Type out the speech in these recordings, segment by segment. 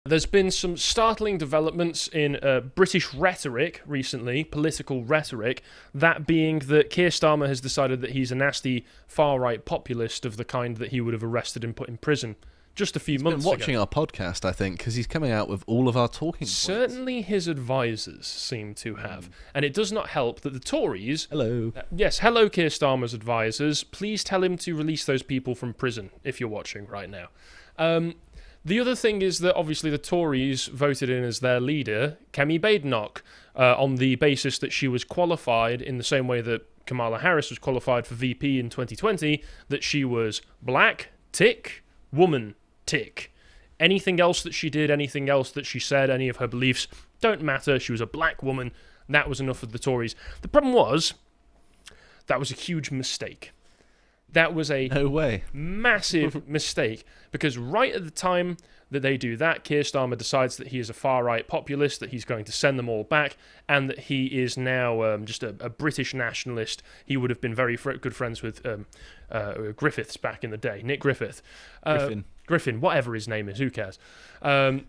There's been some startling developments in British rhetoric recently, political rhetoric, that being that Keir Starmer has decided that he's a nasty far-right populist of the kind that he would have arrested and put in prison just a few months ago. He's been watching our podcast, I think, because he's coming out with all of our talking points. Certainly his advisors seem to have. And it does not help that the Tories... Hello. Yes, hello Keir Starmer's advisors. Please tell him to release those people from prison, if you're watching right now. The other thing is that obviously the Tories voted in as their leader, Kemi Badenoch, on the basis that she was qualified in the same way that Kamala Harris was qualified for VP in 2020, that she was black, tick, woman, tick. Anything else that she did, anything else that she said, any of her beliefs, don't matter. She was a black woman. That was enough of the Tories. The problem was, that was a huge mistake. That was a massive mistake, because right at the time that they do that, Keir Starmer decides that he is a far-right populist, that he's going to send them all back, and that he is now just a British nationalist. He would have been very good friends with Griffiths back in the day, Nick Griffith. Griffin, whatever his name is, who cares? And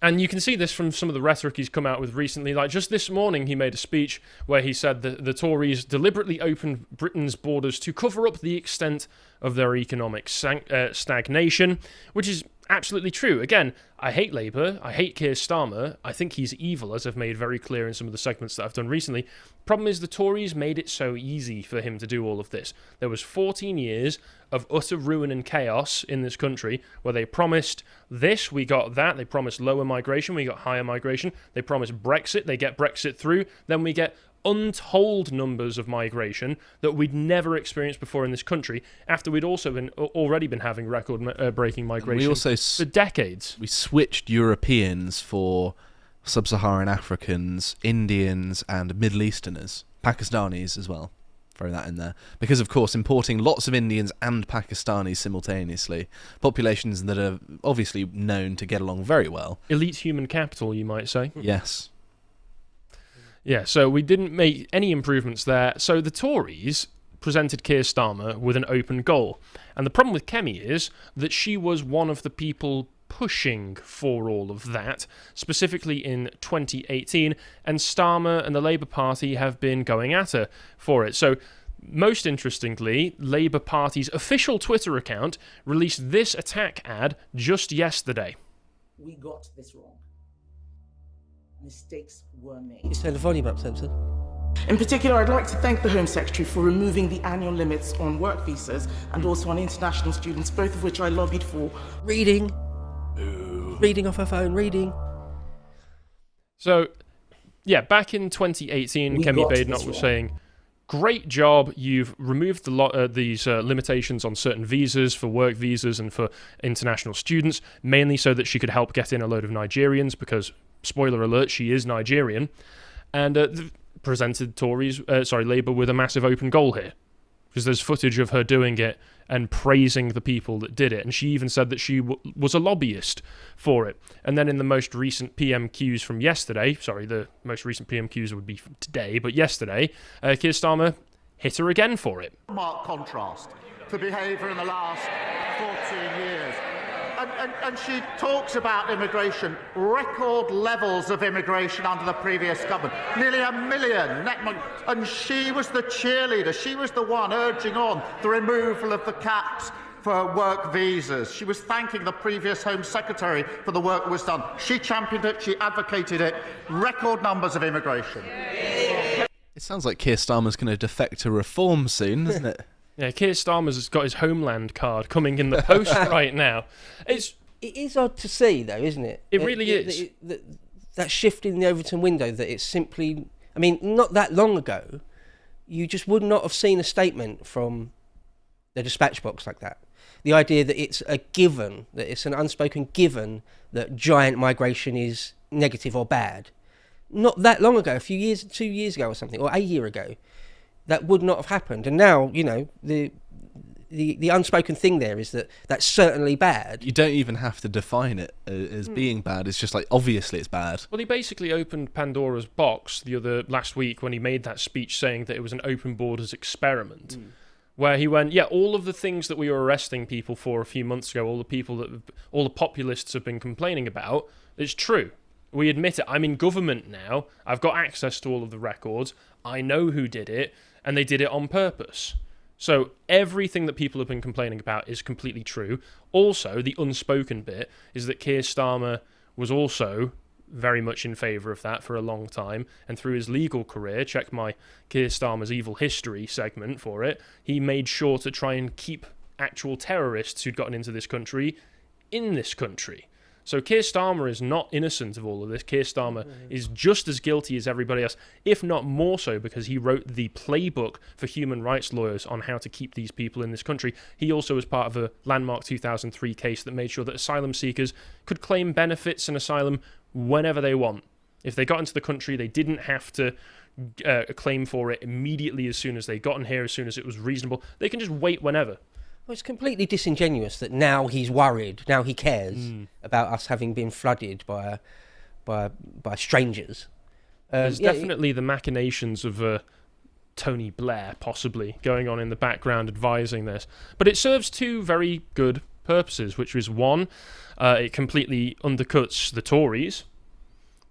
you can see this from some of the rhetoric he's come out with recently. Like just this morning, he made a speech where he said that the Tories deliberately opened Britain's borders to cover up the extent of their economic stagnation, which is absolutely true. Again, I hate Labour. I hate Keir Starmer. I think he's evil, as I've made very clear in some of the segments that I've done recently. Problem is the Tories made it so easy for him to do all of this. There was 14 years of utter ruin and chaos in this country where they promised this, we got that. They promised lower migration, we got higher migration. They promised Brexit, they get Brexit through. Then we get untold numbers of migration that we'd never experienced before in this country, after we'd also already been having record-breaking migration for decades. We switched Europeans for Sub-Saharan Africans, Indians, and Middle Easterners, Pakistanis as well. Throw that in there. Because, of course, importing lots of Indians and Pakistanis simultaneously, populations that are obviously known to get along very well. Elite human capital, you might say. Yes. Yeah, so we didn't make any improvements there. So the Tories presented Keir Starmer with an open goal. And the problem with Kemi is that she was one of the people pushing for all of that, specifically in 2018, and Starmer and the Labour Party have been going at her for it. So, most interestingly, Labour Party's official Twitter account released this attack ad just yesterday. We got this wrong. Mistakes were made. You turn the volume up, Simpson. In particular, I'd like to thank the Home Secretary for removing the annual limits on work visas and also on international students, both of which I lobbied for. Reading. Reading off her phone, reading. So, yeah, back in 2018, Kemi Badenoch was saying, great job, you've removed these limitations on certain visas, for work visas and for international students, mainly so that she could help get in a load of Nigerians, because, spoiler alert, she is Nigerian, and presented Labour with a massive open goal here, because there's footage of her doing it and praising the people that did it. And she even said that she was a lobbyist for it. And then in the most recent PMQs from yesterday, the most recent PMQs would be from today, but yesterday, Keir Starmer hit her again for it. Marked contrast to behaviour in the last 14 years. And she talks about immigration, record levels of immigration under the previous government, nearly 1 million net, and she was the cheerleader. She was the one urging on the removal of the caps for work visas. She was thanking the previous Home Secretary for the work that was done. She championed it, she advocated it, record numbers of immigration. It sounds like Keir Starmer's going to defect to reform soon, doesn't it? Yeah, Keir Starmer's got his Homeland card coming in the post right now. It is odd to see, though, isn't it? It really is. That shift in the Overton window, that it's simply... I mean, not that long ago, you just would not have seen a statement from the dispatch box like that. The idea that it's a given, that it's an unspoken given that giant migration is negative or bad. Not that long ago, 2 years ago or something, or a year ago, that would not have happened. And now, you know, the unspoken thing there is that that's certainly bad. You don't even have to define it as being bad. It's just like, obviously it's bad. Well, he basically opened Pandora's box last week when he made that speech saying that it was an open borders experiment. where he went, yeah, all of the things that we were arresting people for a few months ago, all the populists have been complaining about, it's true. We admit it. I'm in government now. I've got access to all of the records. I know who did it, and they did it on purpose. So everything that people have been complaining about is completely true. Also, the unspoken bit is that Keir Starmer was also very much in favour of that for a long time, and through his legal career, check my Keir Starmer's Evil History segment for it, he made sure to try and keep actual terrorists who'd gotten into this country in this country. So Keir Starmer is not innocent of all of this. Keir Starmer is just as guilty as everybody else, if not more so, because he wrote the playbook for human rights lawyers on how to keep these people in this country. He also was part of a landmark 2003 case that made sure that asylum seekers could claim benefits and asylum whenever they want. If they got into the country, they didn't have to claim for it immediately as soon as they got in here, as soon as it was reasonable. They can just wait whenever. Well, it's completely disingenuous that now he's worried, now he cares about us having been flooded by strangers. There's definitely the machinations of Tony Blair possibly going on in the background advising this. But it serves two very good purposes, which is one, it completely undercuts the Tories,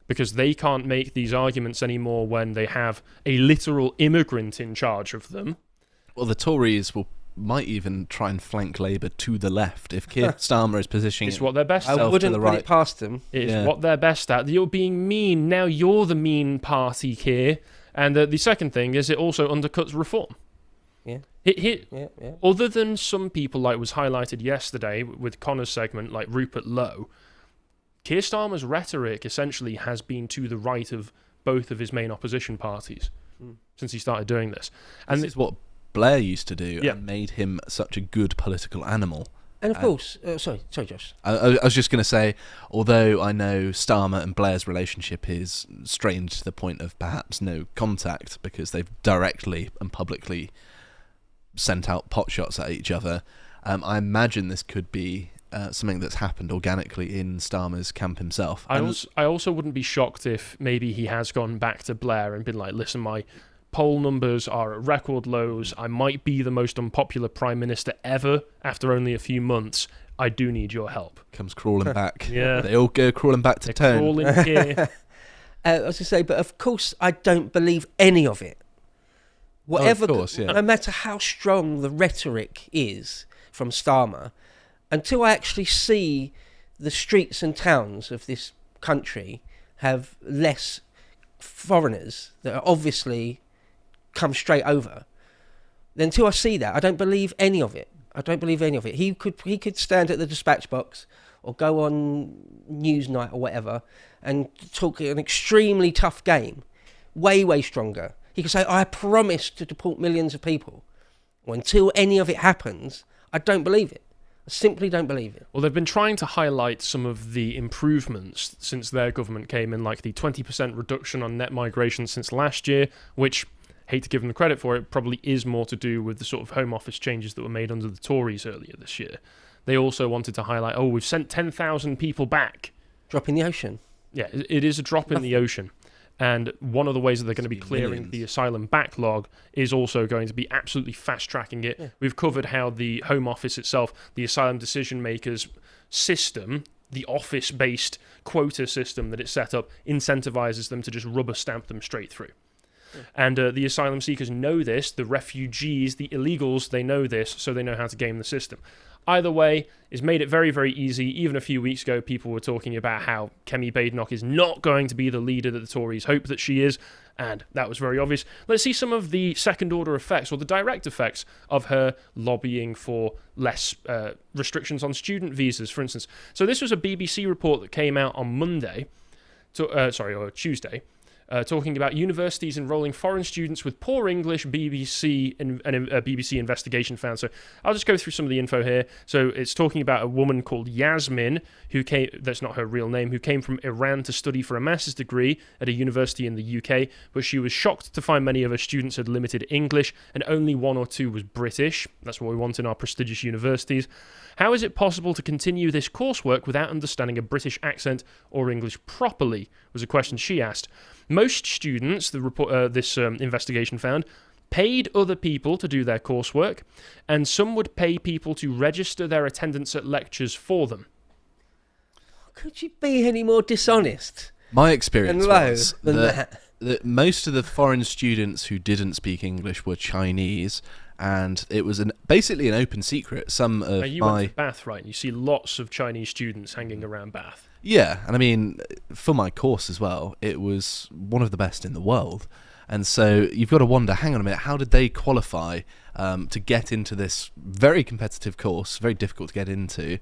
because they can't make these arguments anymore when they have a literal immigrant in charge of them. Well, the Tories might even try and flank Labour to the left if Keir Starmer is positioning It's what they're best I at. wouldn't to the put right. it past them. It's what they're best at. You're being mean. Now you're the mean party, Keir. And the second thing is it also undercuts reform. Yeah. Yeah. Other than some people, like was highlighted yesterday with Connor's segment, like Rupert Lowe, Keir Starmer's rhetoric essentially has been to the right of both of his main opposition parties since he started doing this. And this is what Blair used to do Yeah. and made him such a good political animal. And of course, sorry, Josh. I was just going to say, although I know Starmer and Blair's relationship is strained to the point of perhaps no contact because they've directly and publicly sent out potshots at each other, I imagine this could be something that's happened organically in Starmer's camp himself. I also wouldn't be shocked if maybe he has gone back to Blair and been like, listen, my poll numbers are at record lows. I might be the most unpopular Prime Minister ever after only a few months. I do need your help. Comes crawling back. Yeah. They all go crawling back to They're Tone. crawling here. I was going to say, but of course, I don't believe any of it. Whatever, course, yeah. no matter how strong the rhetoric is from Starmer, until I actually see the streets and towns of this country have less foreigners that are obviously come straight over, then until I see that, I don't believe any of it. He could stand at the dispatch box or go on Newsnight or whatever and talk an extremely tough game, way stronger. He could say, I promise to deport millions of people. Well, until any of it happens, I don't believe it. I simply don't believe it. Well, they've been trying to highlight some of the improvements since their government came in, like the 20% reduction on net migration since last year, which, hate to give them the credit for it, probably is more to do with the sort of Home Office changes that were made under the Tories earlier this year. They also wanted to highlight, we've sent 10,000 people back. Drop in the ocean. Yeah, it is a drop in the ocean. And one of the ways that they're going to be clearing millions. the asylum backlog is also going to be absolutely fast-tracking it. Yeah. We've covered how the Home Office itself, the asylum decision-makers system, the office-based quota system that it's set up, incentivizes them to just rubber stamp them straight through. Yeah. And the asylum seekers know this, the refugees, the illegals, they know this, so they know how to game the system. Either way, it's made it very, very easy. Even a few weeks ago, people were talking about how Kemi Badenoch is not going to be the leader that the Tories hope that she is, and that was very obvious. Let's see some of the second-order effects, or the direct effects, of her lobbying for less restrictions on student visas, for instance. So this was a BBC report that came out on Tuesday, talking about universities enrolling foreign students with poor English. BBC investigation found. So I'll just go through some of the info here. So it's talking about a woman called Yasmin, that's not her real name, who came from Iran to study for a master's degree at a university in the UK, but she was shocked to find many of her students had limited English and only one or two was British. That's what we want in our prestigious universities. How is it possible to continue this coursework without understanding a British accent or English properly, was a question she asked. Most students, this investigation found, paid other people to do their coursework, and some would pay people to register their attendance at lectures for them. Could you be any more dishonest? My experience And low was than that most of the foreign students who didn't speak English were Chinese, and it was basically an open secret. Some of Now, you went to Bath, right? And you see lots of Chinese students hanging around Bath. Yeah, and I mean, for my course as well, it was one of the best in the world. And so you've got to wonder, hang on a minute, how did they qualify to get into this very competitive course, very difficult to get into,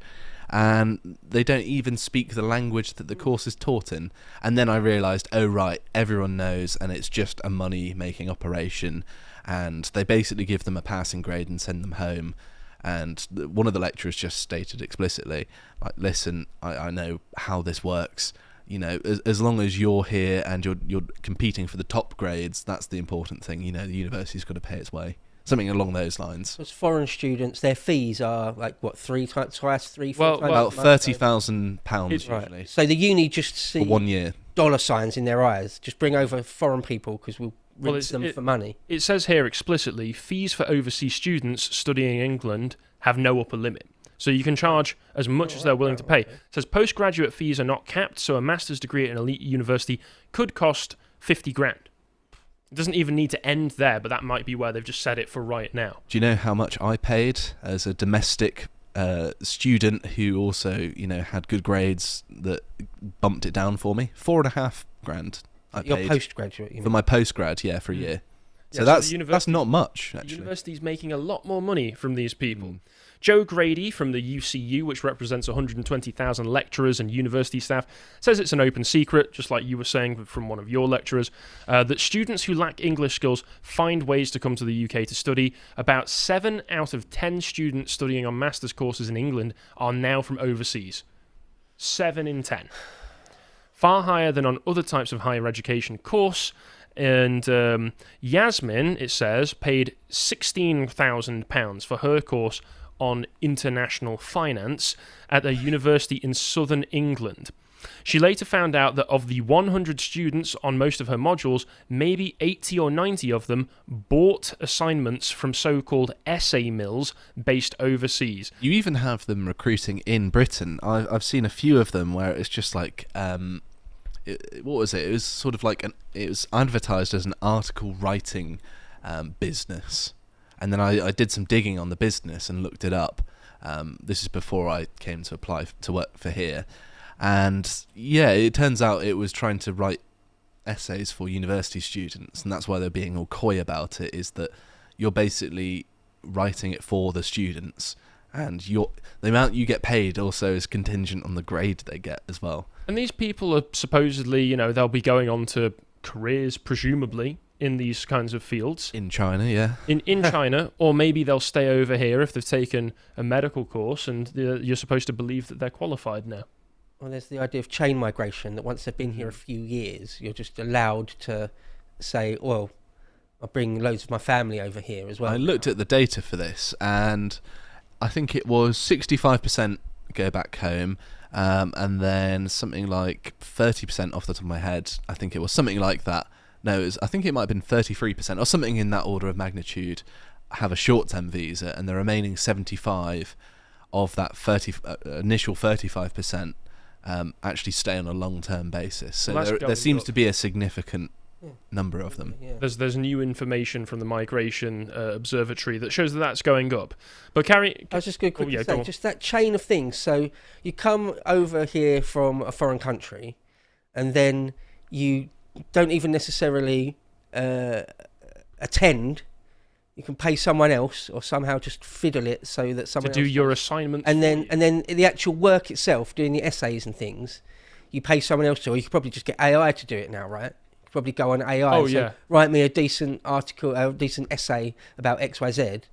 and they don't even speak the language that the course is taught in? And then I realised, oh right, everyone knows, and it's just a money-making operation, and they basically give them a passing grade and send them home. And one of the lecturers just stated explicitly, like, listen, I know how this works. You know, as long as you're here and you're competing for the top grades, that's the important thing. You know, the university's got to pay its way. Something along those lines. As foreign students, their fees are like, what, four times About £30,000 usually. Right. So the uni just see For 1 year. dollar signs in their eyes. Just bring over foreign people because we'll rinse them for money. It says here explicitly, fees for overseas students studying in England have no upper limit. So you can charge as much as they're willing to pay. It says postgraduate fees are not capped, so a master's degree at an elite university could cost 50 grand. It doesn't even need to end there, but that might be where they've just set it for right now. Do you know how much I paid as a domestic student who also, you know, had good grades that bumped it down for me? 4.5 grand. Your postgraduate, you for mean? my postgrad, yeah, for a year. So Yeah, that's not much, actually. The university's making a lot more money from these people. Joe Grady from the UCU, which represents 120,000 lecturers and university staff, says it's an open secret, just like you were saying from one of your lecturers, that students who lack English skills find ways to come to the UK to study. About 7 out of 10 students studying on master's courses in England are now from overseas. 7 in 10. Far higher than on other types of higher education course. And Yasmin, it says, paid £16,000 for her course on international finance at a university in southern England. She later found out that of the 100 students on most of her modules, maybe 80 or 90 of them bought assignments from so-called essay mills based overseas. You even have them recruiting in Britain. I've seen a few of them where it's just like... what was it? It was sort of like it was advertised as an article writing business, and then I did some digging on the business and looked it up. This is before I came to apply to work for here, and yeah, it turns out it was trying to write essays for university students, and that's why they're being all coy about it. Is that you're basically writing it for the students, and the amount you get paid also is contingent on the grade they get as well. And these people are supposedly, you know, they'll be going on to careers, presumably, in these kinds of fields. In China, yeah. In China, or maybe they'll stay over here if they've taken a medical course and you're supposed to believe that they're qualified now. Well, there's the idea of chain migration, that once they've been here a few years, you're just allowed to say, well, I'll bring loads of my family over here as well. I looked at the data for this, and I think it was 65% go back home, and then something like 30% off the top of my head. I think it was something like that. No, I think it might have been 33% or something in that order of magnitude have a short-term visa, and the remaining 75 of that initial 35% actually stay on a long-term basis. So there seems to be a significant number of them. Yeah. There's new information from the Migration Observatory that shows that that's going up. But Carrie... I was just going to quickly go say, on. just that chain of things. So you come over here from a foreign country, and then you don't even necessarily attend. You can pay someone else, or somehow just fiddle it so that someone to do else your does. assignments, and then the actual work itself, doing the essays and things, you pay someone else to, or you could probably just get AI to do it now, right? You could probably go on AI and say, write me a decent article, a decent essay about XYZ.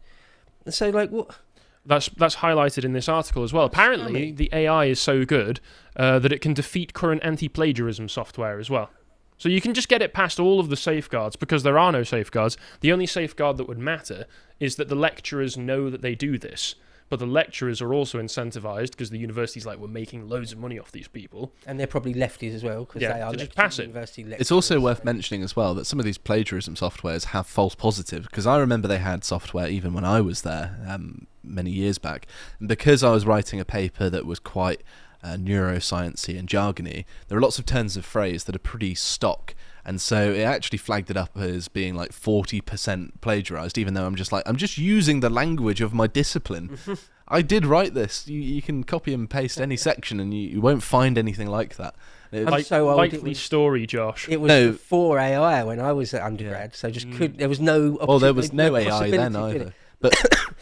And so, like, what? That's highlighted in this article as well. Apparently, the AI is so good that it can defeat current anti-plagiarism software as well. So you can just get it past all of the safeguards, because there are no safeguards. The only safeguard that would matter is that the lecturers know that they do this. but the lecturers are also incentivized because the university's like, we're making loads of money off these people. And they're probably lefties as well, because Yeah, they are to just lefty pass it. university lecturers. It's also worth mentioning as well that some of these plagiarism softwares have false positives, because I remember they had software even when I was there many years back, and because I was writing a paper that was quite neuroscience-y and jargony, there are lots of turns of phrase that are pretty stock, and so it actually flagged it up as being like 40% plagiarized, even though I'm just using the language of my discipline. I did write this. You can copy and paste any section and you won't find anything like that. I'm so old, likely story, Josh. It was before AI when I was at undergrad, so just there was no opportunity. Well, there was no AI then possibility, either.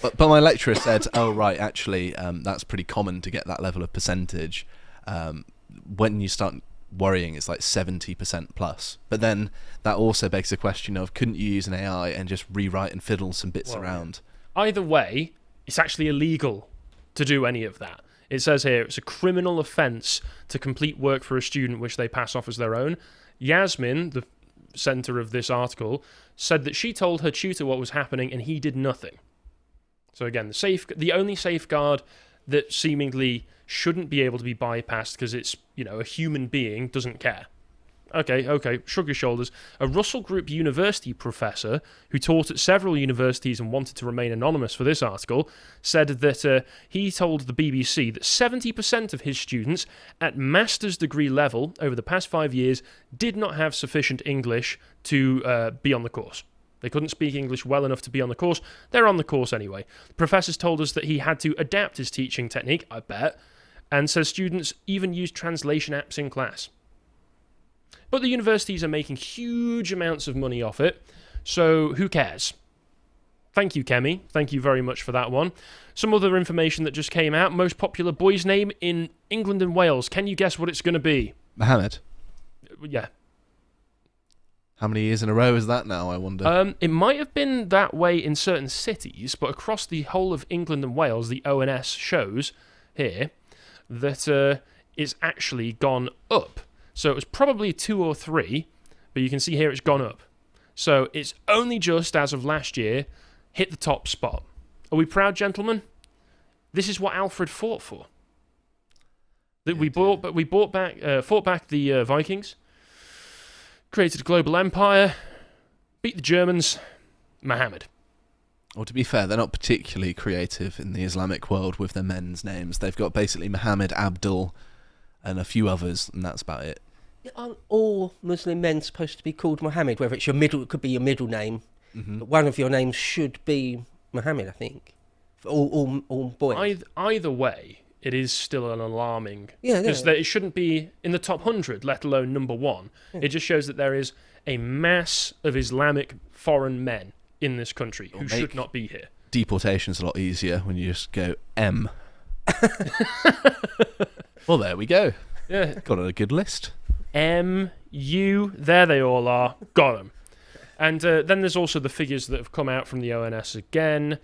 But my lecturer said, oh, right, actually, that's pretty common to get that level of percentage. When you start worrying, it's like 70% plus. But then that also begs the question of, couldn't you use an AI and just rewrite and fiddle some bits around? Either way, it's actually illegal to do any of that. It says here, it's a criminal offence to complete work for a student which they pass off as their own. Yasmin, the centre of this article, said that she told her tutor what was happening and he did nothing. So again, the only safeguard that seemingly shouldn't be able to be bypassed because it's, a human being, doesn't care. Okay, shrug your shoulders. A Russell Group University professor who taught at several universities and wanted to remain anonymous for this article said that he told the BBC that 70% of his students at master's degree level over the past 5 years did not have sufficient English to be on the course. They couldn't speak English well enough to be on the course. They're on the course anyway. The professors told us that he had to adapt his teaching technique, I bet, and says students even use translation apps in class. But the universities are making huge amounts of money off it, so who cares? Thank you, Kemi. Thank you very much for that one. Some other information that just came out. Most popular boy's name in England and Wales. Can you guess what it's going to be? Mohammed. Yeah. How many years in a row is that now, I wonder? It might have been that way in certain cities, but across the whole of England and Wales, the ONS shows here that it's actually gone up. So it was probably 2 or 3, but you can see here it's gone up. So it's only just, as of last year, hit the top spot. Are we proud, gentlemen? This is what Alfred fought for. That we fought back the Vikings, created a global empire, beat the Germans, Muhammad. Well, to be fair, they're not particularly creative in the Islamic world with their men's names. They've got basically Muhammad, Abdul, and a few others, and that's about it. Aren't all Muslim men supposed to be called Muhammad? Whether it's it could be your middle name, but one of your names should be Muhammad, I think. For all boys. Either way, it is still an alarming... Yeah, because it shouldn't be in the top 100, let alone number 1. Yeah. It just shows that there is a mass of Islamic foreign men in this country who should not be here. Deportation's a lot easier when you just go M. Well, there we go. Yeah. Got a good list. M-U, there they all are. Got them. And then there's also the figures that have come out from the ONS again.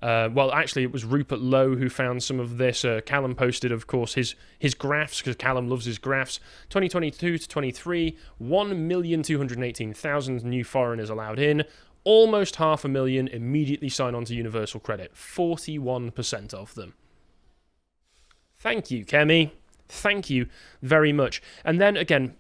Well, actually, it was Rupert Lowe who found some of this. Callum posted, of course, his graphs, because Callum loves his graphs. 2022 to 23, 1,218,000 new foreigners allowed in. Almost 500,000 immediately sign on to universal credit. 41% of them. Thank you, Kemi. Thank you very much. And then again,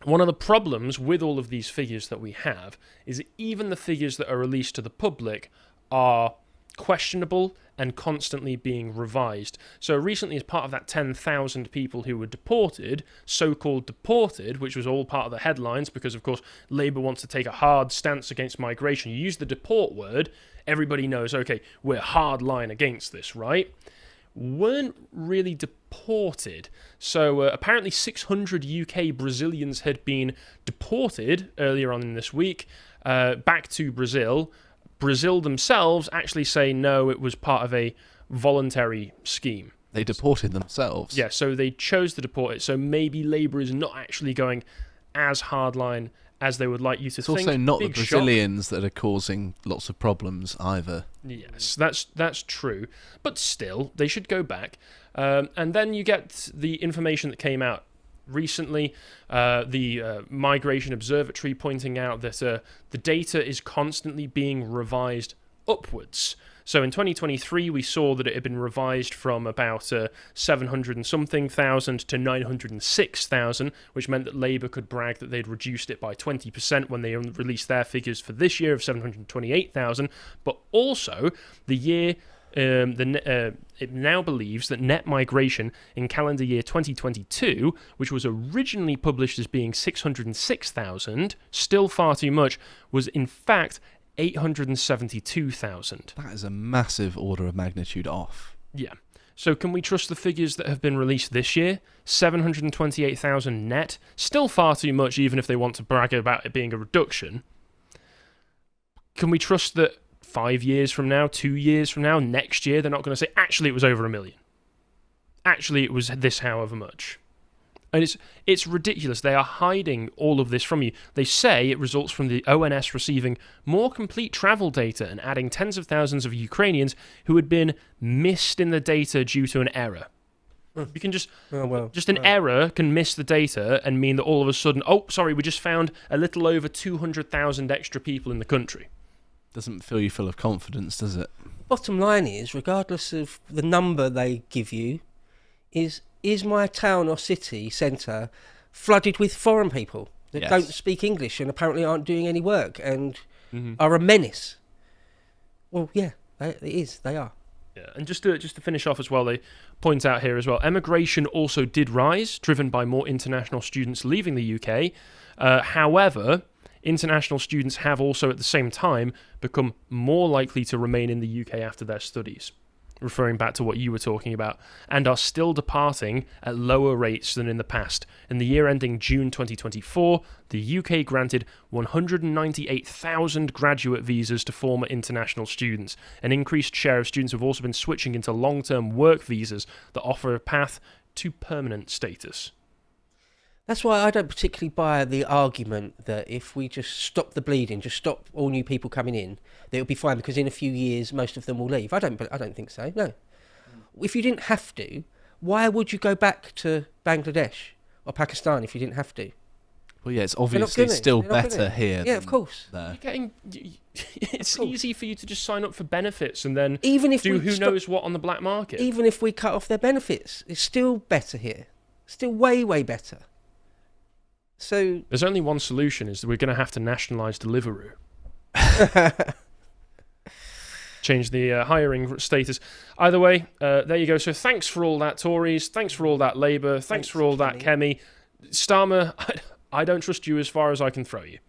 one of the problems with all of these figures that we have is that even the figures that are released to the public are questionable and constantly being revised. So recently, as part of that 10,000 people who were deported, so-called deported, which was all part of the headlines because, of course, Labour wants to take a hard stance against migration. You use the deport word, everybody knows, okay, we're hard line against this, right? Weren't really deported. So apparently 600 UK Brazilians had been deported earlier on in this week back to Brazil. Brazil themselves actually say no, it was part of a voluntary scheme. They deported themselves? Yeah, so they chose to deport it. So maybe Labour is not actually going as hardline as they would like you to think. It's also not Big the Brazilians that are causing lots of problems either. Yes, that's true. But still, they should go back. And then you get the information that came out recently, the Migration Observatory pointing out that the data is constantly being revised upwards. So in 2023, we saw that it had been revised from about 700 and something thousand to 906,000, which meant that Labour could brag that they'd reduced it by 20% when they released their figures for this year of 728,000. But also, the year it now believes that net migration in calendar year 2022, which was originally published as being 606,000, still far too much, was in fact 872,000. That is a massive order of magnitude off. Yeah. So can we trust the figures that have been released this year? 728,000 net, still far too much even if they want to brag about it being a reduction. Can we trust that 5 years from now, 2 years from now, next year, they're not going to say, actually, it was over 1 million. Actually, it was this however much. And it's ridiculous. They are hiding all of this from you. They say it results from the ONS receiving more complete travel data and adding tens of thousands of Ukrainians who had been missed in the data due to an error. You can just error can miss the data and mean that all of a sudden, oh, sorry, we just found a little over 200,000 extra people in the country. Doesn't fill you full of confidence, does it? Bottom line is, regardless of the number they give you, is my town or city centre flooded with foreign people that don't speak English and apparently aren't doing any work and are a menace? Well, yeah, it is. They are. Yeah, and just to finish off as well, they point out here as well, emigration also did rise, driven by more international students leaving the UK. However, international students have also at the same time become more likely to remain in the UK after their studies, referring back to what you were talking about, and are still departing at lower rates than in the past. In the year ending June 2024, the UK granted 198,000 graduate visas to former international students. An increased share of students have also been switching into long-term work visas that offer a path to permanent status. That's why I don't particularly buy the argument that if we just stop the bleeding, just stop all new people coming in, that it'll be fine because in a few years most of them will leave. I don't think so. No. If you didn't have to, why would you go back to Bangladesh or Pakistan if you didn't have to? Well, yeah, it's obviously still better here. Yeah, of course. There. It's easy for you to just sign up for benefits and then even if do who knows what on the black market. Even if we cut off their benefits, it's still better here. Still way, way better. So there's only one solution, is that we're going to have to nationalise Deliveroo. Change the hiring status. Either way, there you go. So thanks for all that, Tories. Thanks for all that, Labour. Thanks for all that, Kemi. Starmer, I don't trust you as far as I can throw you.